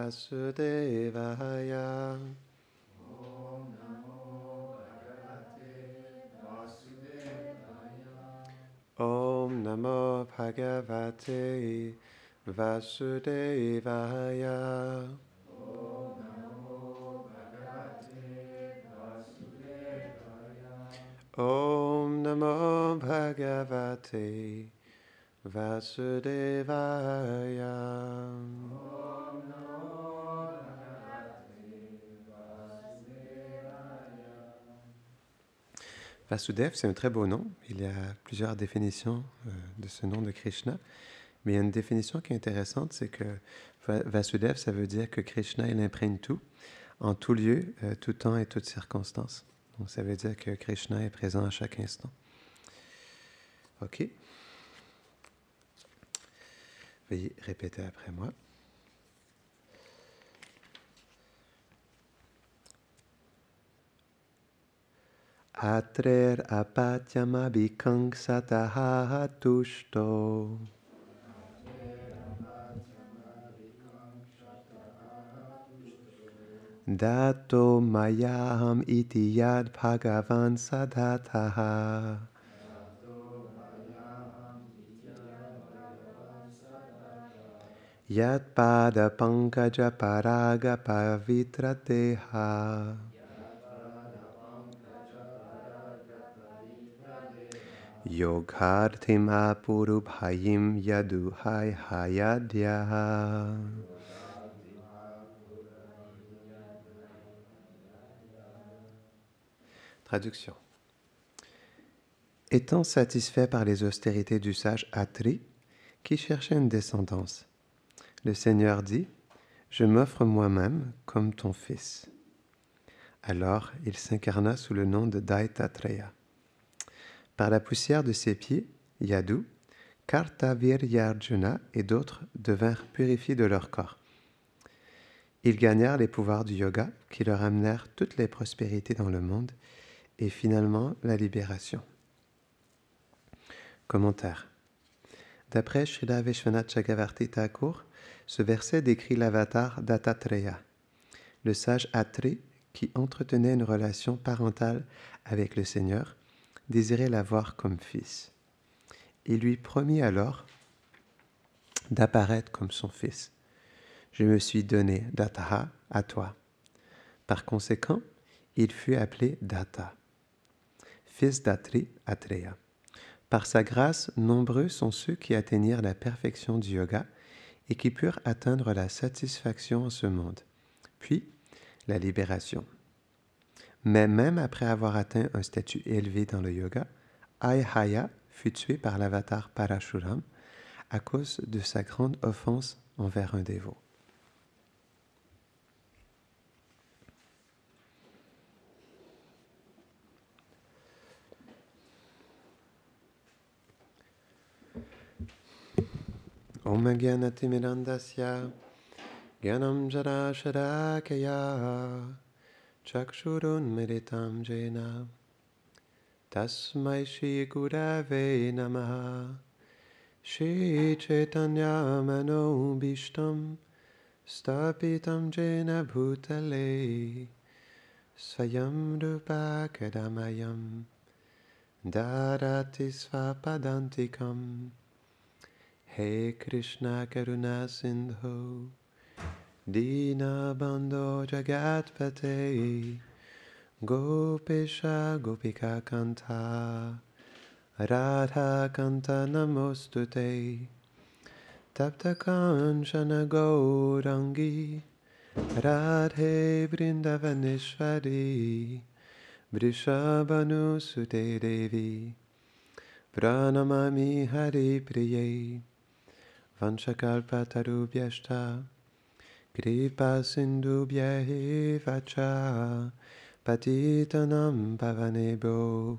Vasudevaya. Om Namo Bhagavate Vasudevaya. Om Namo Bhagavate Vasudevaya. Vasudev, c'est un très beau nom. Il y a plusieurs définitions de ce nom de Krishna. Mais il y a une définition qui est intéressante, c'est que Vasudev, ça veut dire que Krishna, il imprègne tout, en tout lieu, tout temps et toutes circonstances. Donc ça veut dire que Krishna est présent à chaque instant. Ok. Veuillez répéter après moi. Atrer apatyamabhikangsataha tushto. Dato mayaham iti yad bhagavan sadhataha. Yat pada pankaja paraga pavitrateha. Yogharthim apurubhayim yaduhai hayadyaha. Traduction. Étant satisfait par les austérités du sage Atri, qui cherchait une descendance, le Seigneur dit, « Je m'offre moi-même comme ton fils. » Alors il s'incarna sous le nom de Daitatreya. Par la poussière de ses pieds, Yadu, Kartaviryarjuna et d'autres devinrent purifiés de leur corps. Ils gagnèrent les pouvoirs du yoga qui leur amenèrent toutes les prospérités dans le monde et finalement la libération. Commentaire. D'après Srila Vishwanath Chakravarti Thakur, ce verset décrit l'avatar d'Attatreya, le sage Atri qui entretenait une relation parentale avec le Seigneur, désirait l'avoir comme fils. Il lui promit alors d'apparaître comme son fils. Je me suis donné Dattaha à toi. Par conséquent, il fut appelé Datta, fils d'Atri, Atreya. Par sa grâce, nombreux sont ceux qui atteignirent la perfection du yoga et qui purent atteindre la satisfaction en ce monde, puis la libération. Mais même après avoir atteint un statut élevé dans le yoga, Ayhaya fut tué par l'avatar Parashuram à cause de sa grande offense envers un dévot. Om Gyanatimirandasya Gyanam Jara Sharakaya Chakshurun Meditam Jena Tasmai Shri Gurave Namaha Shri Chaitanya Mano Bhishtam Stapitam Jena Bhutale Swayam Rupa Kadamayam Darati Svapadantikam He Krishna Karuna Sindhu Dina Bandho Jagatpate Gopesha Gopika Kanta Radha Kanta Namostute Tapta Kanchana Gaurangi Radhe Vrindavaneshwari Vrishabhanu Sute Devi Pranamami Hari Priye Vanchakalpatarubhyashta Kripa Sindhubhyaeva cha Patitanam Pavanebhyo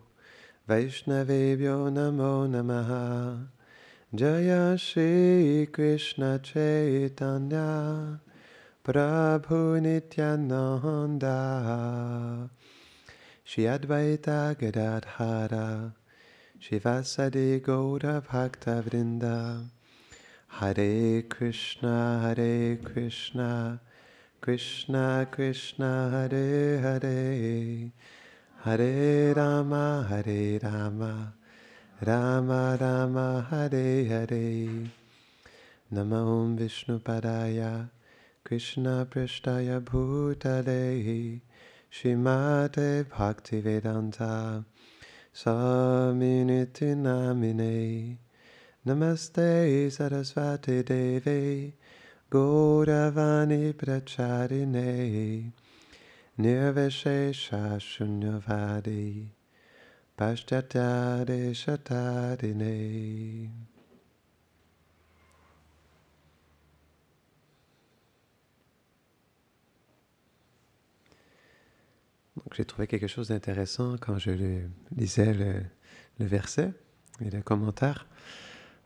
Vaishnavebhyo Namo Namaha Jaya Shri Krishna Chaitanya Prabhu Nityananda Shri Advaita Gadadhara Shivasadi Gaura Bhakta Vrinda Hare Krishna, Krishna Krishna Hare Hare Hare Rama Rama Rama Hare Hare Namo Vishnupadaya Krishna Prishtaya Bhutale Srimate Bhaktivedanta Swaminiti Namine Namaste Sarasvati Devi Gauravani Pracharine Nirvishesha Shunyavadi Pashchatyade Shatadine. Donc j'ai trouvé quelque chose d'intéressant quand je lisais le verset et le commentaire.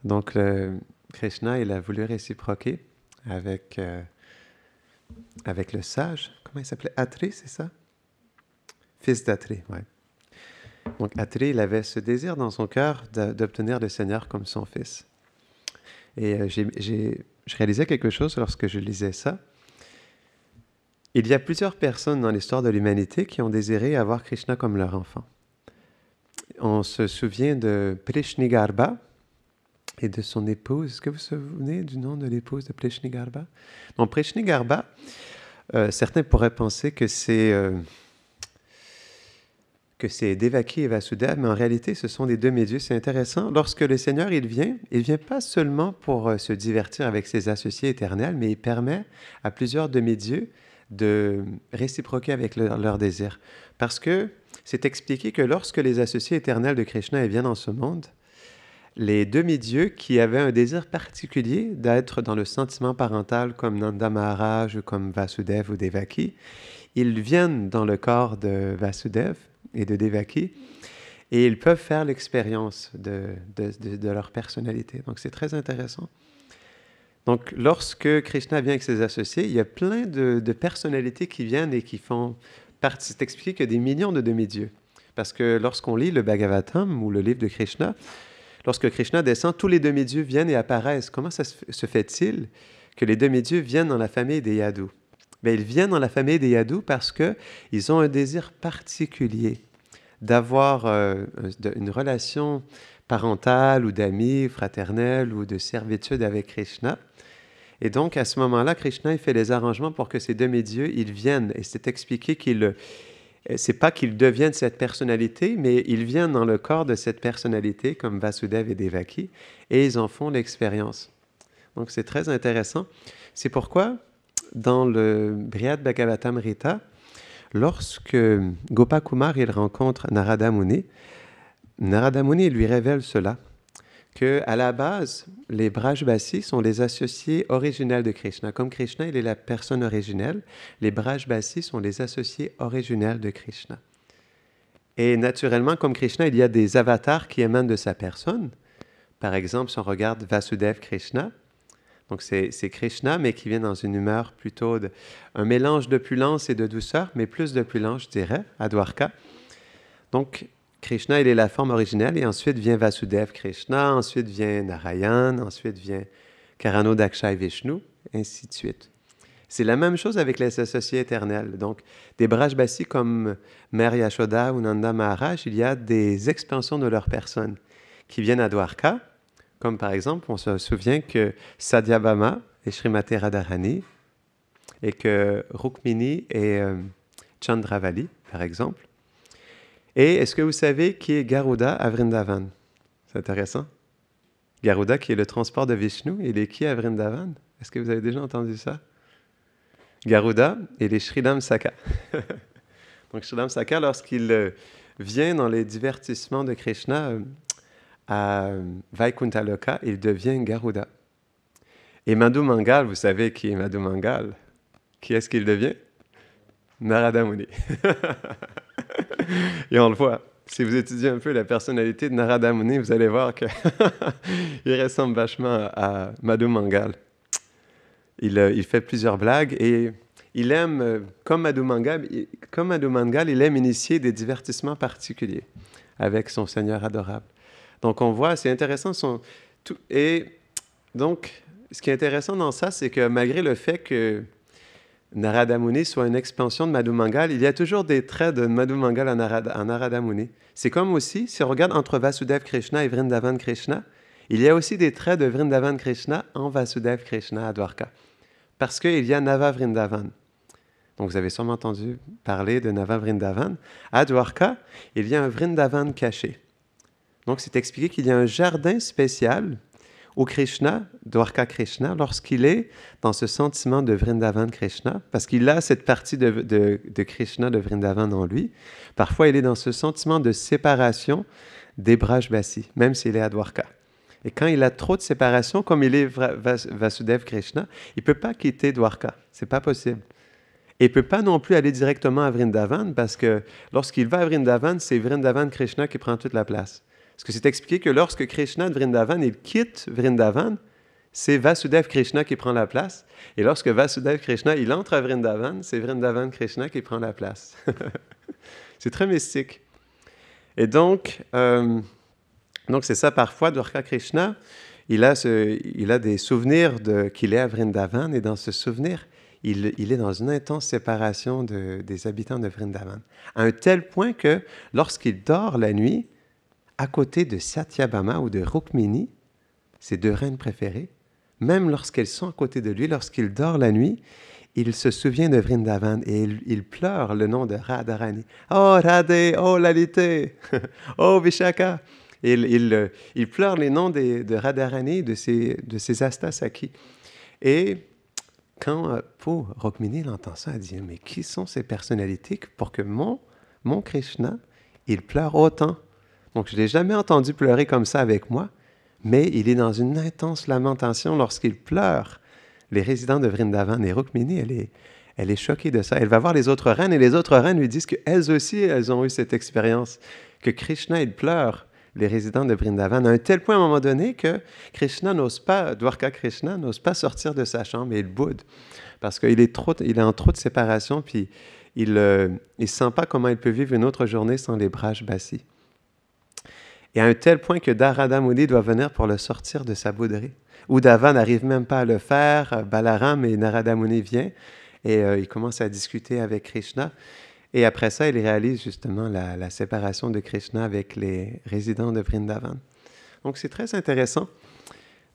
Donc Krishna, il a voulu réciproquer avec le sage. Comment il s'appelait? Atri, c'est ça? Fils d'Atri, ouais. Donc Atri, il avait ce désir dans son cœur d'obtenir le Seigneur comme son fils. Et je réalisais quelque chose lorsque je lisais ça. Il y a plusieurs personnes dans l'histoire de l'humanité qui ont désiré avoir Krishna comme leur enfant. On se souvient de Prishnigarba et de son épouse. Est-ce que vous vous souvenez du nom de l'épouse de Prishnigarba? Donc Prishnigarba, certains pourraient penser que c'est Devaki et Vasudeva, mais en réalité, ce sont des demi-dieux. C'est intéressant. Lorsque le Seigneur il vient pas seulement pour se divertir avec ses associés éternels, mais il permet à plusieurs demi-dieux de réciproquer avec leur désir. Parce que c'est expliqué que lorsque les associés éternels de Krishna viennent dans ce monde, les demi-dieux qui avaient un désir particulier d'être dans le sentiment parental comme Nanda Maharaj ou comme Vasudeva ou Devaki, ils viennent dans le corps de Vasudeva et de Devaki et ils peuvent faire l'expérience de leur personnalité. Donc c'est très intéressant. Donc, lorsque Krishna vient avec ses associés, il y a plein de personnalités qui viennent et qui font partie. C'est expliqué qu'il y a des millions de demi-dieux. Parce que lorsqu'on lit le Bhagavatam ou le livre de Krishna, lorsque Krishna descend, tous les demi-dieux viennent et apparaissent. Comment ça se fait-il que les demi-dieux viennent dans la famille des Yadus? Bien, ils viennent dans la famille des Yadus parce qu'ils ont un désir particulier d'avoir une relation parentale ou d'amis, fraternelle ou de servitude avec Krishna. Et donc, à ce moment-là, Krishna il fait les arrangements pour que ces demi-dieux, ils viennent. Et c'est expliqué c'est pas qu'ils deviennent cette personnalité, mais ils viennent dans le corps de cette personnalité, comme Vasudeva et Devaki, et ils en font l'expérience. Donc, c'est très intéressant. C'est pourquoi, dans le Brihad Bhagavatamrita, lorsque Gopakumar il rencontre Narada Muni, Narada Muni lui révèle cela, qu'à la base, les Brajbasis sont les associés originels de Krishna. Comme Krishna, il est la personne originelle, les Brajbasis sont les associés originels de Krishna. Et naturellement, comme Krishna, il y a des avatars qui émanent de sa personne. Par exemple, si on regarde Vasudeva Krishna, donc c'est Krishna, mais qui vient dans une humeur plutôt un mélange d'opulence et de douceur, mais plus d'opulence, je dirais, à Dwarka. Donc, Krishna, il est la forme originelle, et ensuite vient Vasudeva Krishna, ensuite vient Narayan, ensuite vient Karano Daksha et Vishnu, ainsi de suite. C'est la même chose avec les associés éternels. Donc, des Brajbasis comme Mère Yashoda ou Nanda Maharaj, il y a des expansions de leur personne qui viennent à Dwarka, comme par exemple, on se souvient que Satyabhama est Srimati Radharani, et que Rukmini est Chandravali, par exemple. Et est-ce que vous savez qui est Garuda à Vrindavan? C'est intéressant. Garuda qui est le transport de Vishnu, il est qui à Vrindavan? Est-ce que vous avez déjà entendu ça? Garuda, il est Sridham Saka. Donc Sridham Saka, lorsqu'il vient dans les divertissements de Krishna à Vaikuntha Loka, il devient Garuda. Et Madhu Mangal, vous savez qui est Madhu Mangal? Qui est-ce qu'il devient? Narada Muni. Et on le voit. Si vous étudiez un peu la personnalité de Narada Muni, vous allez voir qu'il ressemble vachement à Madhu Mangal. Il fait plusieurs blagues et il aime, comme Madhu Mangal, il aime initier des divertissements particuliers avec son Seigneur adorable. Donc on voit, c'est intéressant. Et donc, ce qui est intéressant dans ça, c'est que malgré le fait que Narada Muni soit une expansion de Madhu Mangal. Il y a toujours des traits de Madhu Mangal en Narada Muni. C'est comme aussi, si on regarde entre Vasudeva Krishna et Vrindavan Krishna, il y a aussi des traits de Vrindavan Krishna en Vasudeva Krishna à Dwarka. Parce qu'il y a Nava Vrindavan. Donc vous avez sûrement entendu parler de Nava Vrindavan. À Dwarka, il y a un Vrindavan caché. Donc c'est expliqué qu'il y a un jardin spécial où Krishna, Dwarka Krishna, lorsqu'il est dans ce sentiment de Vrindavan Krishna, parce qu'il a cette partie de Krishna, de Vrindavan en lui, parfois il est dans ce sentiment de séparation des Brajbasi, même s'il est à Dwarka. Et quand il a trop de séparation, comme il est Vasudeva Krishna, il ne peut pas quitter Dwarka. Ce n'est pas possible. Et il ne peut pas non plus aller directement à Vrindavan, parce que lorsqu'il va à Vrindavan, c'est Vrindavan Krishna qui prend toute la place. Parce que c'est expliqué que lorsque Krishna de Vrindavan, il quitte Vrindavan, c'est Vasudeva Krishna qui prend la place. Et lorsque Vasudeva Krishna, il entre à Vrindavan, c'est Vrindavan Krishna qui prend la place. C'est très mystique. Et donc c'est ça, parfois, Dwarka Krishna, il a des souvenirs qu'il est à Vrindavan, et dans ce souvenir, il est dans une intense séparation des habitants de Vrindavan. À un tel point que lorsqu'il dort la nuit, à côté de Satyabhama ou de Rukmini, ses deux reines préférées, même lorsqu'elles sont à côté de lui, lorsqu'il dort la nuit, il se souvient de Vrindavan et il pleure le nom de Radharani. Oh Radhe, oh Lalite, oh Vishaka. Et il pleure les noms de Radharani, de ses Astasaki. Et quand pour Rukmini entend ça, elle dit, mais qui sont ces personnalités pour que mon Krishna, il pleure autant? Donc, je ne l'ai jamais entendu pleurer comme ça avec moi, mais il est dans une intense lamentation lorsqu'il pleure. Les résidents de Vrindavan et Rukmini, elle est choquée de ça. Elle va voir les autres reines, et les autres reines lui disent qu'elles aussi, elles ont eu cette expérience, que Krishna, il pleure les résidents de Vrindavan, à un tel point à un moment donné que Dwarka Krishna n'ose pas sortir de sa chambre, et il boude, parce qu'il est en trop de séparation, puis il ne sent pas comment il peut vivre une autre journée sans les Brajbasi. Et à un tel point que Narada Muni doit venir pour le sortir de sa bouderie. Uddhava n'arrive même pas à le faire. Balaram et Narada Muni viennent et il commence à discuter avec Krishna. Et après ça, il réalise justement la séparation de Krishna avec les résidents de Vrindavan. Donc c'est très intéressant.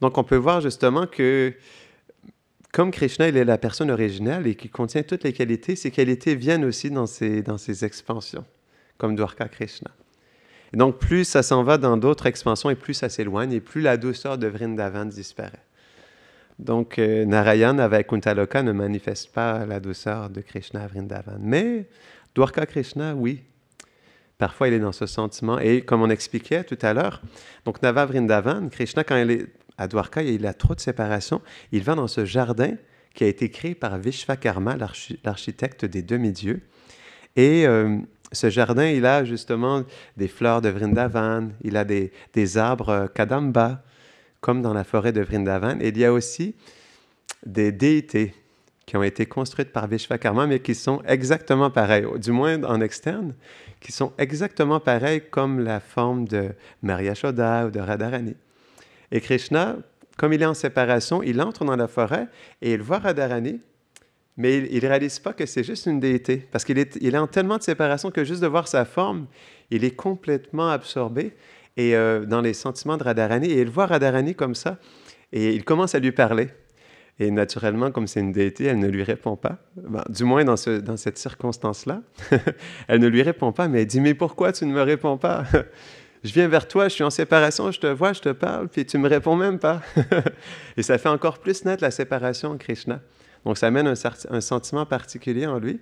Donc on peut voir justement que comme Krishna, il est la personne originale et qui contient toutes les qualités, ces qualités viennent aussi dans ses expansions, comme Dwarka Krishna. Et donc, plus ça s'en va dans d'autres expansions et plus ça s'éloigne et plus la douceur de Vrindavan disparaît. Donc, Narayana avec Kuntaloka ne manifeste pas la douceur de Krishna à Vrindavan. Mais Dwarka Krishna, oui. Parfois, il est dans ce sentiment. Et comme on expliquait tout à l'heure, donc Nava Vrindavan, Krishna, quand il est à Dwarka, il a trop de séparation. Il va dans ce jardin qui a été créé par Vishvakarma, l'architecte des demi-dieux. Et ce jardin, il a justement des fleurs de Vrindavan, il a des arbres Kadamba, comme dans la forêt de Vrindavan. Et il y a aussi des déités qui ont été construites par Vishvakarma, mais qui sont exactement pareilles, du moins en externe, qui sont exactement pareilles comme la forme de Maria Yashoda ou de Radharani. Et Krishna, comme il est en séparation, il entre dans la forêt et il voit Radharani, mais il ne réalise pas que c'est juste une déité, parce qu'il est en tellement de séparation que juste de voir sa forme, il est complètement absorbé et, dans les sentiments de Radharani, et il voit Radharani comme ça, et il commence à lui parler. Et naturellement, comme c'est une déité, elle ne lui répond pas, du moins dans cette circonstance-là. Elle ne lui répond pas, mais elle dit « Mais pourquoi tu ne me réponds pas? Je viens vers toi, je suis en séparation, je te vois, je te parle, puis tu ne me réponds même pas. » Et ça fait encore plus naître la séparation en Krishna. Donc, ça amène un sentiment particulier en lui.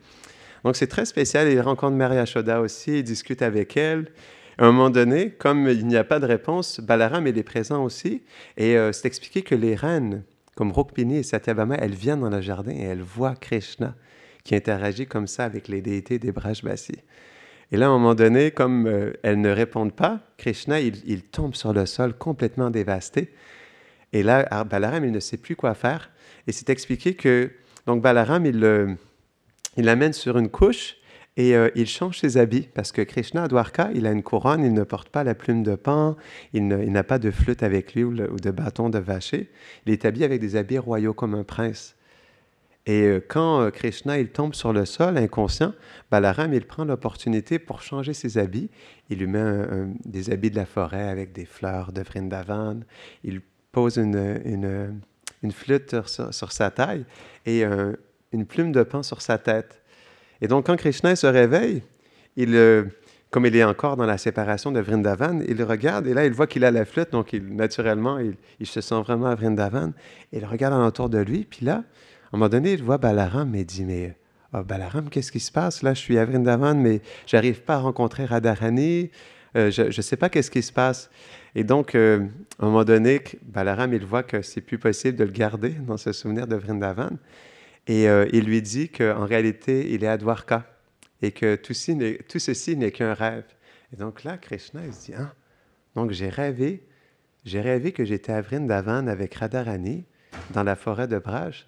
Donc, c'est très spécial. Il rencontre Maria Yashoda aussi, il discute avec elle. À un moment donné, comme il n'y a pas de réponse, Balaram est présent aussi. Et c'est expliqué que les reines, comme Rukmini et Satyabhama, elles viennent dans le jardin et elles voient Krishna qui interagit comme ça avec les déités des Brajbasi. Et là, à un moment donné, comme elles ne répondent pas, Krishna, il tombe sur le sol complètement dévasté. Et là, Balaram, il ne sait plus quoi faire. Et c'est expliqué que donc Balaram, il l'amène sur une couche et il change ses habits. Parce que Krishna, à Dwarka, il a une couronne, il ne porte pas la plume de pan, il n'a pas de flûte avec lui ou de bâton de vacher. Il est habillé avec des habits royaux comme un prince. Et quand Krishna il tombe sur le sol inconscient, Balaram il prend l'opportunité pour changer ses habits. Il lui met des habits de la forêt avec des fleurs de Vrindavan. Il pose une flûte sur sa taille et une plume de pain sur sa tête. Et donc quand Krishna se réveille, comme il est encore dans la séparation de Vrindavan, il regarde et là il voit qu'il a la flûte, donc naturellement il se sent vraiment à Vrindavan. Et il regarde alentour de lui, puis là, à un moment donné, il voit Balaram et il dit, mais Balaram, qu'est-ce qui se passe? Là, je suis à Vrindavan, mais j'arrive pas à rencontrer Radharani. Je ne sais pas qu'est-ce qui se passe. Et donc, à un moment donné, Balaram, il voit que c'est plus possible de le garder dans ce souvenir de Vrindavan. Et il lui dit qu'en réalité, il est à Dwarka et que tout ceci n'est qu'un rêve. Et donc là, Krishna, il se dit, ah, donc j'ai rêvé que j'étais à Vrindavan avec Radharani dans la forêt de Braj.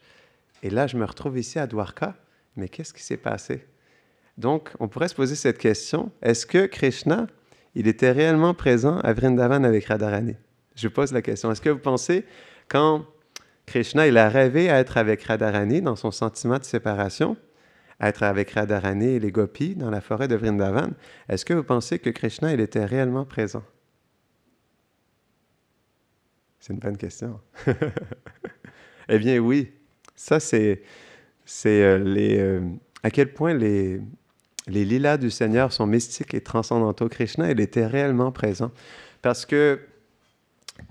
Et là, je me retrouve ici à Dwarka, mais qu'est-ce qui s'est passé? Donc, on pourrait se poser cette question, est-ce que Krishna, il était réellement présent à Vrindavan avec Radharani? Je pose la question, est-ce que vous pensez, quand Krishna, il a rêvé à être avec Radharani dans son sentiment de séparation, à être avec Radharani et les gopis dans la forêt de Vrindavan, est-ce que vous pensez que Krishna, il était réellement présent? C'est une bonne question. Eh bien, oui. Ça, c'est à quel point les lilas du Seigneur sont mystiques et transcendantaux. Krishna, il était réellement présent. Parce que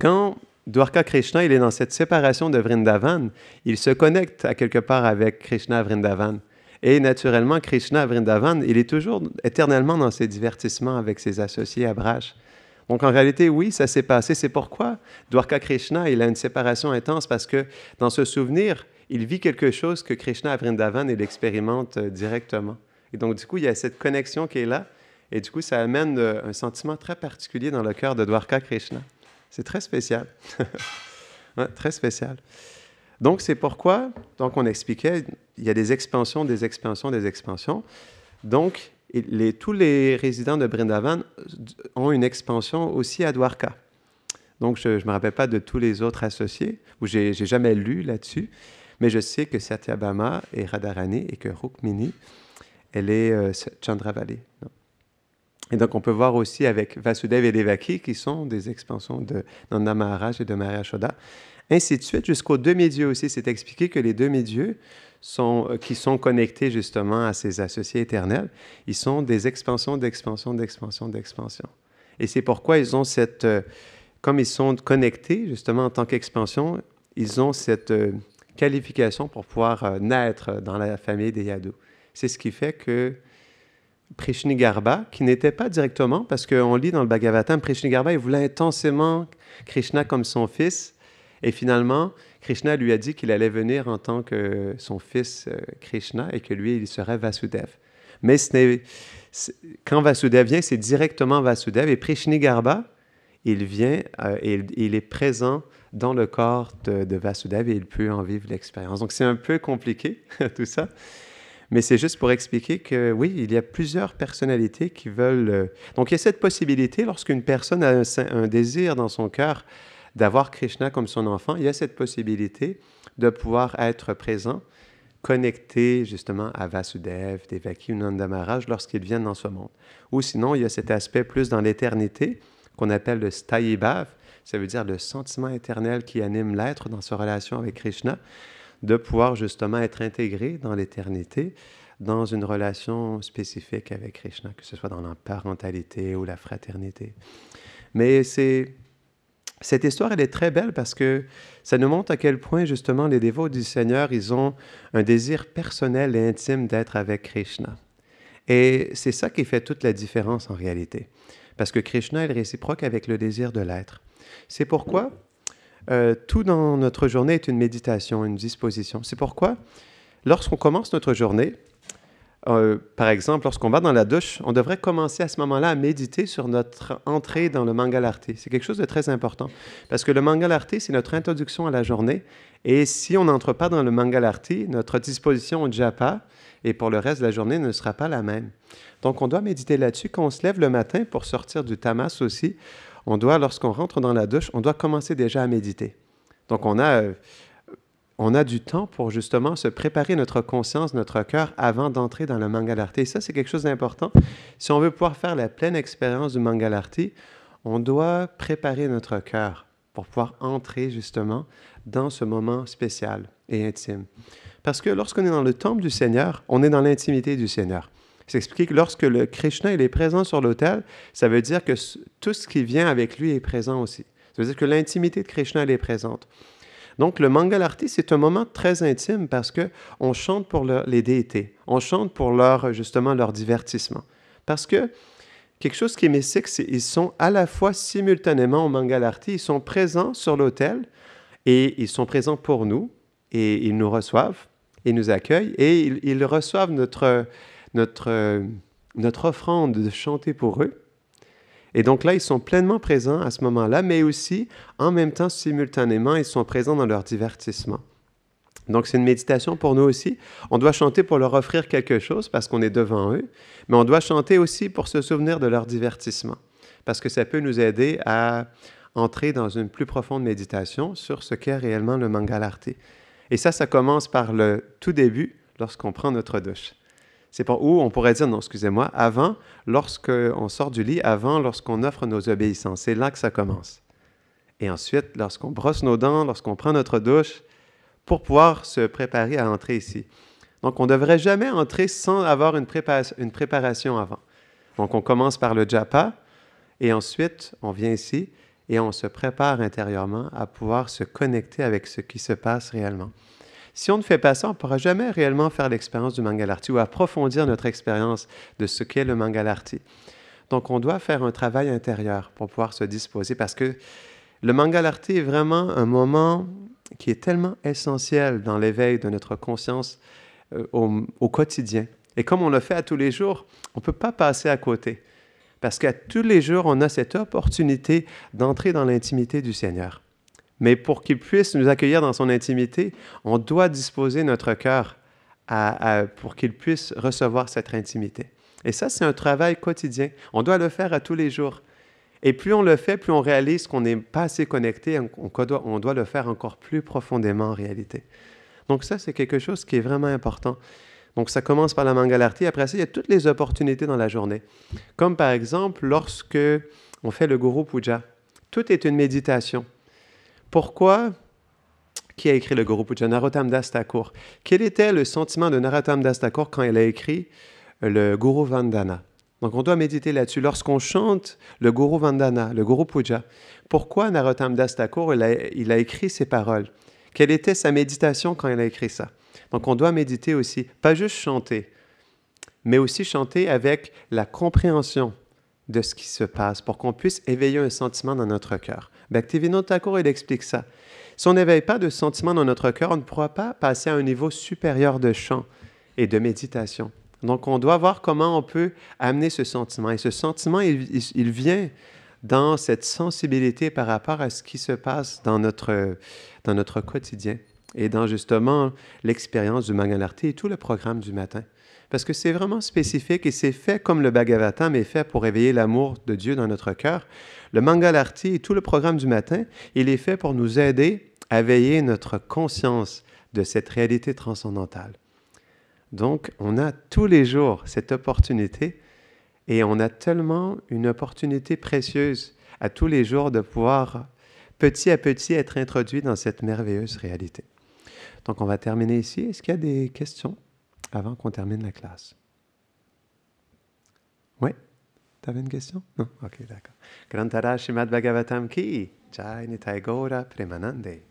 quand Dwarka Krishna, il est dans cette séparation de Vrindavan, il se connecte à quelque part avec Krishna à Vrindavan. Et naturellement, Krishna à Vrindavan, il est toujours éternellement dans ses divertissements avec ses associés à Braj. Donc, en réalité, oui, ça s'est passé. C'est pourquoi Dwarka Krishna, il a une séparation intense parce que dans ce souvenir, il vit quelque chose que Krishna à Vrindavan, il expérimente directement. Et donc, du coup, il y a cette connexion qui est là. Et du coup, ça amène un sentiment très particulier dans le cœur de Dwarka Krishna. C'est très spécial. Ouais, très spécial. Donc, c'est pourquoi, donc on expliquait, il y a des expansions, des expansions, des expansions. Donc, tous les résidents de Vrindavan ont une expansion aussi à Dwarka. Donc, je ne me rappelle pas de tous les autres associés, ou je n'ai jamais lu là-dessus, mais je sais que Satyabhama est Radharani et que Rukmini, elle est Chandravali. Et donc, on peut voir aussi avec Vasudeva et Devaki, qui sont des expansions de Nanda Maharaj et de Maria Yashoda, ainsi de suite, jusqu'aux demi-dieux aussi. C'est expliqué que les demi-dieux qui sont connectés justement à ces associés éternels, ils sont des expansions d'expansion, d'expansion, d'expansion. Et c'est pourquoi ils ont comme ils sont connectés justement en tant qu'expansion, ils ont cette qualification pour pouvoir naître dans la famille des Yadus. C'est ce qui fait que Prishnigarbha, qui n'était pas directement, parce qu'on lit dans le Bhagavatam, Prishnigarbha, il voulait intensément Krishna comme son fils, et finalement, Krishna lui a dit qu'il allait venir en tant que son fils Krishna, et que lui, il serait Vasudev. Mais quand Vasudev vient, c'est directement Vasudev, et Prishnigarbha, il vient et il est présent dans le corps de Vasudev, et il peut en vivre l'expérience. Donc c'est un peu compliqué, tout ça. Mais c'est juste pour expliquer que oui, il y a plusieurs personnalités qui veulent... Donc il y a cette possibilité, lorsqu'une personne a un désir dans son cœur d'avoir Krishna comme son enfant, il y a cette possibilité de pouvoir être présent, connecté justement à Vasudev, Devaki ou Nanda Maharaj lorsqu'ils viennent dans ce monde. Ou sinon, il y a cet aspect plus dans l'éternité qu'on appelle le Sthayi Bhav, ça veut dire le sentiment éternel qui anime l'être dans sa relation avec Krishna, de pouvoir justement être intégré dans l'éternité, dans une relation spécifique avec Krishna, que ce soit dans la parentalité ou la fraternité. Mais cette histoire, elle est très belle parce que ça nous montre à quel point, justement, les dévots du Seigneur, ils ont un désir personnel et intime d'être avec Krishna. Et c'est ça qui fait toute la différence en réalité. Parce que Krishna est réciproque avec le désir de l'être. C'est pourquoi tout dans notre journée est une méditation, une disposition. C'est pourquoi, lorsqu'on commence notre journée, par exemple, lorsqu'on va dans la douche, on devrait commencer à ce moment-là à méditer sur notre entrée dans le Mangalarti. C'est quelque chose de très important, parce que le Mangalarti, c'est notre introduction à la journée, et si on n'entre pas dans le Mangalarti, notre disposition au japa, et pour le reste de la journée, ne sera pas la même. Donc, on doit méditer là-dessus. Quand on se lève le matin pour sortir du tamas aussi, on doit, lorsqu'on rentre dans la douche, on doit commencer déjà à méditer. Donc, on a on a du temps pour justement se préparer notre conscience, notre cœur avant d'entrer dans le Mangalarti. Et ça, c'est quelque chose d'important. Si on veut pouvoir faire la pleine expérience du Mangalarti, on doit préparer notre cœur pour pouvoir entrer justement dans ce moment spécial et intime. Parce que lorsqu'on est dans le temple du Seigneur, on est dans l'intimité du Seigneur. C'est expliqué que lorsque le Krishna il est présent sur l'autel, ça veut dire que tout ce qui vient avec lui est présent aussi. Ça veut dire que l'intimité de Krishna elle est présente. Donc, le Mangalarti, c'est un moment très intime parce qu'on chante pour les déités. On chante pour justement leur divertissement. Parce que quelque chose qui est mystique, c'est qu'ils sont à la fois simultanément au Mangalarti, ils sont présents sur l'autel et ils sont présents pour nous et ils nous reçoivent, ils nous accueillent et ils reçoivent notre offrande de chanter pour eux. Et donc là, ils sont pleinement présents à ce moment-là, mais aussi, en même temps, simultanément, ils sont présents dans leur divertissement. Donc, c'est une méditation pour nous aussi. On doit chanter pour leur offrir quelque chose parce qu'on est devant eux, mais on doit chanter aussi pour se souvenir de leur divertissement, parce que ça peut nous aider à entrer dans une plus profonde méditation sur ce qu'est réellement le Mangalarti. Et ça commence par le tout début, lorsqu'on prend notre douche. C'est pas où on pourrait dire, non, excusez-moi, avant, lorsqu'on sort du lit, avant, lorsqu'on offre nos obéissances. C'est là que ça commence. Et ensuite, lorsqu'on brosse nos dents, lorsqu'on prend notre douche, pour pouvoir se préparer à entrer ici. Donc, on ne devrait jamais entrer sans avoir une préparation avant. Donc, on commence par le japa, et ensuite, on vient ici, et on se prépare intérieurement à pouvoir se connecter avec ce qui se passe réellement. Si on ne fait pas ça, on ne pourra jamais réellement faire l'expérience du Mangalarti ou approfondir notre expérience de ce qu'est le Mangalarti. Donc, on doit faire un travail intérieur pour pouvoir se disposer parce que le Mangalarti est vraiment un moment qui est tellement essentiel dans l'éveil de notre conscience au quotidien. Et comme on le fait à tous les jours, on ne peut pas passer à côté. Parce qu'à tous les jours, on a cette opportunité d'entrer dans l'intimité du Seigneur. Mais pour qu'il puisse nous accueillir dans son intimité, on doit disposer notre cœur pour qu'il puisse recevoir cette intimité. Et ça, c'est un travail quotidien. On doit le faire à tous les jours. Et plus on le fait, plus on réalise qu'on n'est pas assez connecté, on doit le faire encore plus profondément en réalité. Donc ça, c'est quelque chose qui est vraiment important. Donc ça commence par la Mangalarti. Après ça, il y a toutes les opportunités dans la journée. Comme par exemple, lorsque on fait le Guru Puja. Tout est une méditation. Pourquoi? Qui a écrit le Guru Puja? Narottam Das Thakur. Quel était le sentiment de Narottam Das Thakur quand il a écrit le Guru Vandana? Donc, on doit méditer là-dessus. Lorsqu'on chante le Guru Vandana, le Guru Puja, pourquoi Narottam Das Thakur il a écrit ces paroles? Quelle était sa méditation quand il a écrit ça? Donc, on doit méditer aussi, pas juste chanter, mais aussi chanter avec la compréhension de ce qui se passe pour qu'on puisse éveiller un sentiment dans notre cœur. Bhaktivinoda Thakur, il explique ça. Si on n'éveille pas de sentiment dans notre cœur, on ne pourra pas passer à un niveau supérieur de chant et de méditation. Donc, on doit voir comment on peut amener ce sentiment. Et ce sentiment, il vient dans cette sensibilité par rapport à ce qui se passe dans notre quotidien et dans justement l'expérience du Mangalarti et tout le programme du matin. Parce que c'est vraiment spécifique et c'est fait comme le Bhagavatam est fait pour éveiller l'amour de Dieu dans notre cœur. Le Mangalarti et tout le programme du matin, il est fait pour nous aider à éveiller notre conscience de cette réalité transcendantale. Donc, on a tous les jours cette opportunité et on a tellement une opportunité précieuse à tous les jours de pouvoir petit à petit être introduit dans cette merveilleuse réalité. Donc, on va terminer ici. Est-ce qu'il y a des questions avant qu'on termine la classe? Oui? Tu avais une question? Non? Ok, d'accord. Grantara Srimad Bhagavatam ki, Jai Nitai Gaura Premanande.